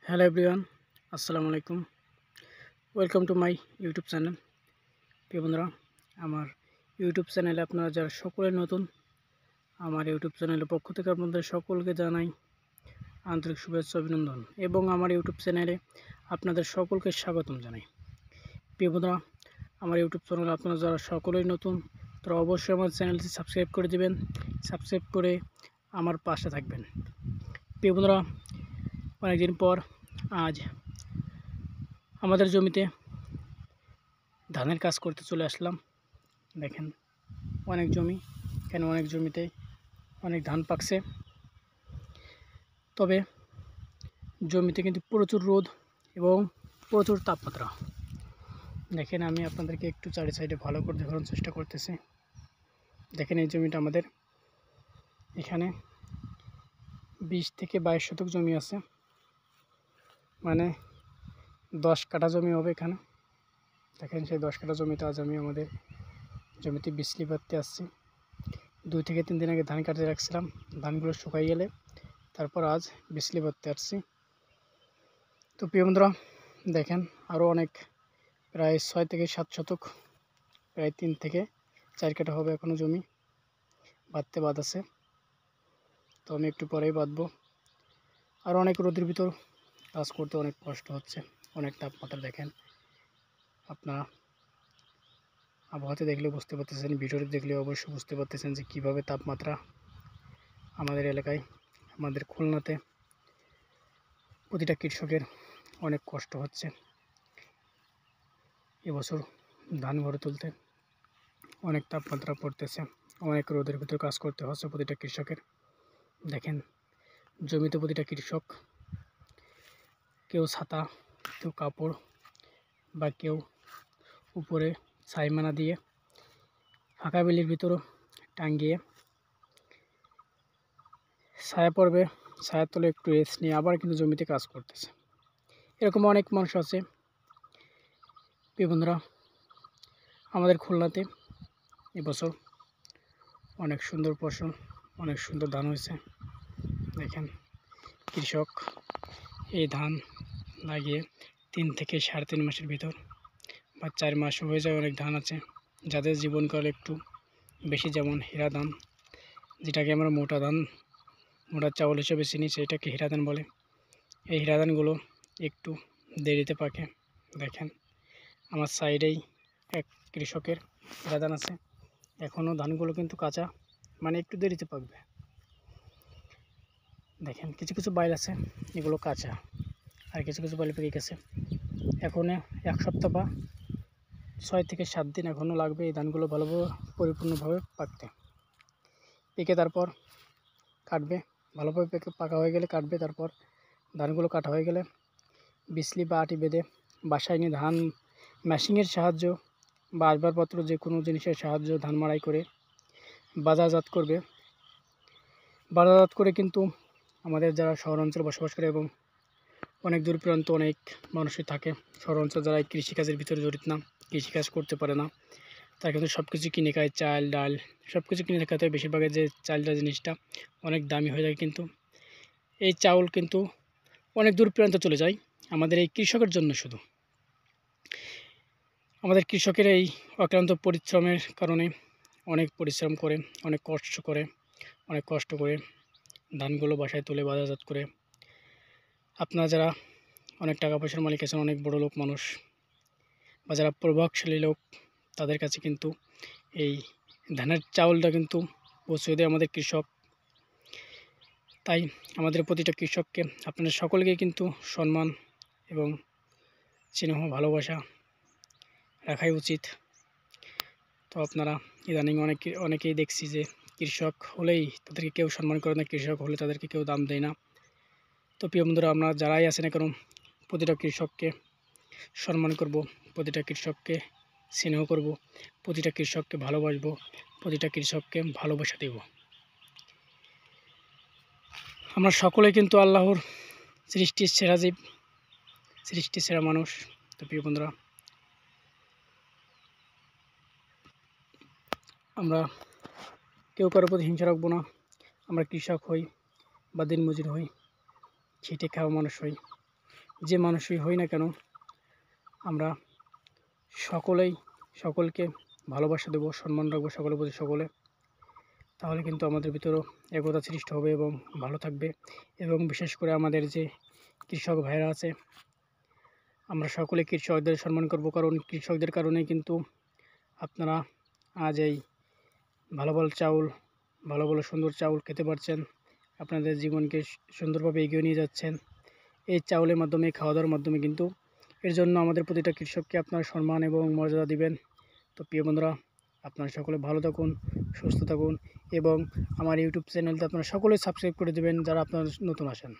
Hello everyone, আসসালামু আলাইকুম। Welcome to my YouTube channel. প্রিয় বন্ধুরা, আমার ইউটিউব চ্যানেলে আপনারা যারা সকলে নতুন, আমার ইউটিউব চ্যানেলের পক্ষ থেকে আপনাদের সকলকে জানাই আন্তরিক শুভেচ্ছা অভিনন্দন এবং আমার ইউটিউব চ্যানেলে আপনাদের সকলকে স্বাগতম জানাই। প্রিয় বন্ধুরা, আমার ইউটিউব চ্যানেলে আপনারা যারা সকলেই নতুন তারা অবশ্যই আমার চ্যানেলটি সাবস্ক্রাইব করে দেবেন। সাবস্ক্রাইব করে আমার পাশে থাকবেন। প্রিয় বন্ধুরা, অনেকদিন পর আজ আমাদের জমিতে ধানের কাজ করতে চলে আসলাম। দেখেন অনেক জমি, অনেক জমিতে অনেক ধান পাকছে, তবে জমিতে কিন্তু প্রচুর রোদ এবং প্রচুর তাপমাত্রা। দেখেন আমি আপনাদেরকে একটু চারি সাইডে ভালো করে দেখানোর চেষ্টা করতেছি। দেখেন এই জমিটা আমাদের, এখানে 20 থেকে 22 শতক জমি আছে, মানে 10 কাঠা জমি হবে এখানে। দেখেন সেই 10 কাঠা জমিতে আজ আমি আমাদের জমিতে বিচলি পাততে আসছি। 2 থেকে 3 দিন আগে ধান কাটতে রাখছিলাম, ধানগুলো শুকাই গেলে তারপর আজ বিচলি পাততে আসছি। তো প্রিয় বন্ধুরা, দেখেন আরও অনেক, প্রায় 6 থেকে 7 শতক, প্রায় 3 থেকে 4 কাঠা হবে এখনও জমি বাঁধতে বাদ আছে। তো আমি একটু পরেই বাঁধবো। আর অনেক রোদের ভিতর কাজ করতে অনেক কষ্ট হচ্ছে, অনেক তাপমাত্রা। দেখেন আপনারা আবহাওয়াতে দেখলে বুঝতে পারতেছেন, ভিডিওতে দেখলে অবশ্যই বুঝতে পারতেছেন যে কীভাবে তাপমাত্রা আমাদের এলাকায়, আমাদের খুলনাতে প্রতিটা কৃষকের অনেক কষ্ট হচ্ছে এবছর ধান ঘরে তুলতে। অনেক তাপমাত্রা পড়তেছে, অনেক রোদের ভিতর কাজ করতে হচ্ছে প্রতিটা কৃষকের। দেখেন জমিতে প্রতিটা কৃষক, কেউ ছাতা, কেউ কাপড় বা কেউ উপরে ছাইমানা দিয়ে ফাঁকা বেলির ভিতরও টাঙ্গিয়ে ছায়া পড়বে, ছায়ার তলে একটু রেস্ট নিয়ে আবার কিন্তু জমিতে কাজ করতেছে। এরকম অনেক মানুষ আছে। প্রিয় বন্ধুরা, আমাদের খুলনাতে এবছর অনেক সুন্দর ফসল, অনেক সুন্দর ধান হয়েছে। দেখেন কৃষক এই ধান লাগিয়ে 3 থেকে 3.5 মাসের ভিতর বা 4 মাস হয়ে যায়। অনেক ধান আছে যাদের জীবনকাল একটু বেশি, যেমন হীরা ধান, যেটাকে আমরা মোটা ধান, মোটা চাউল হিসেবে চিনি, সেটাকে হীরা ধান বলে। এই হীরা ধানগুলো একটু দেরিতে পাকে। দেখেন আমার সাইডেই এক কৃষকের হীরা ধান আছে, এখনও ধানগুলো কিন্তু কাঁচা, মানে একটু দেরিতে পাকবে। দেখেন কিছু কিছু বাইল আছে এগুলো কাঁচা, আর কিছু কিছু বাইল পেকে গেছে। এখনও 1 সপ্তাহ বা 6 থেকে 7 দিন এখনও লাগবে এই ধানগুলো ভালোভাবে পরিপূর্ণভাবে পাকতে। পেকে তারপর কাটবে, ভালোভাবে পেকে পাকা হয়ে গেলে কাটবে। তারপর ধানগুলো কাটা হয়ে গেলে বিচলি বা আটি বেঁধে বাসায় নিয়ে ধান মেশিনের সাহায্য বা আসবাবপত্র যে কোনো জিনিসের সাহায্য ধান মাড়াই করে বাজারজাত করবে। বাজারজাত করে কিন্তু আমাদের যারা শহর অঞ্চলে বসবাস করে এবং অনেক দূর প্রান্ত অনেক মানুষই থাকে শহর অঞ্চল, যারা কৃষিকাজের ভিতরে জড়িত না, কৃষিকাজ করতে পারে না, তারা কিন্তু সব কিছু কিনে খায়, চাল ডাল সব কিছু কিনে খেতে হয়। বেশিরভাগের যে চালটা জিনিসটা অনেক দামি হয়ে যায়, কিন্তু এই চাউল কিন্তু অনেক দূর প্রান্ত চলে যায় আমাদের এই কৃষকের জন্য। শুধু আমাদের কৃষকের এই অক্লান্ত পরিশ্রমের কারণে, অনেক পরিশ্রম করে, অনেক কষ্ট করে ধানগুলো বাসায় তুলে বাজারজাত করে, আপনারা যারা অনেক টাকা পয়সার মালিক আছেন, অনেক বড় লোক মানুষ বা যারা প্রভাবশালী লোক, তাদের কাছে কিন্তু এই ধানের চাউলটা কিন্তু পৌঁছে দেয় আমাদের কৃষক। তাই আমাদের প্রতিটা কৃষককে, আপনাদের সকলকে কিন্তু সম্মান এবং স্নেহ ভালোবাসা রাখাই উচিত। তো আপনারা ইদানিং অনেকেই দেখছি যে কৃষক হলেই তাদেরকে কেউ সম্মান করে না, কৃষক হলে তাদেরকে কেউ দাম দেয় না। তো প্রিয় বন্ধুরা, আমরা যারাই আছেন এখন প্রতিটা কৃষককে সম্মান করব, প্রতিটা কৃষককে স্নেহ করব, প্রতিটা কৃষককে ভালোবাসবো, প্রতিটা কৃষককে ভালোবাসা দেব। আমরা সকলে কিন্তু আল্লাহর সৃষ্টির সেরা জীব, সৃষ্টির সেরা মানুষ। তো প্রিয় বন্ধুরা, আমরা কেউ কারোর প্রতি হিংসা রাখবো না। আমরা কৃষক হই বা দিনমজুর হই, খেটে খাওয়া মানুষ হই, যে মানুষই হই না কেন আমরা সকলকে ভালোবাসা দেবো, সম্মান রাখবো সকলের প্রতি সকলে। তাহলে কিন্তু আমাদের ভিতরেও একতা সৃষ্টি হবে এবং ভালো থাকবে। এবং বিশেষ করে আমাদের যে কৃষক ভাইরা আছে, আমরা সকলে কৃষকদের সম্মান করব, কারণ কৃষকদের কারণেই কিন্তু আপনারা আজ এই ভালো ভালো চাউল, ভালো ভালো সুন্দর চাউল খেতে পারছেন, আপনাদের জীবনকে সুন্দরভাবে এগিয়ে নিয়ে যাচ্ছেন এই চাউলের মাধ্যমে, খাওয়া দাওয়ার মাধ্যমে। কিন্তু এর জন্য আমাদের প্রতিটা কৃষককে আপনারা সম্মান এবং মর্যাদা দিবেন। তো প্রিয় বন্ধুরা, আপনারা সকলে ভালো থাকুন, সুস্থ থাকুন এবং আমার ইউটিউব চ্যানেলটা আপনারা সকলেই সাবস্ক্রাইব করে দেবেন যারা আপনারা নতুন আসেন।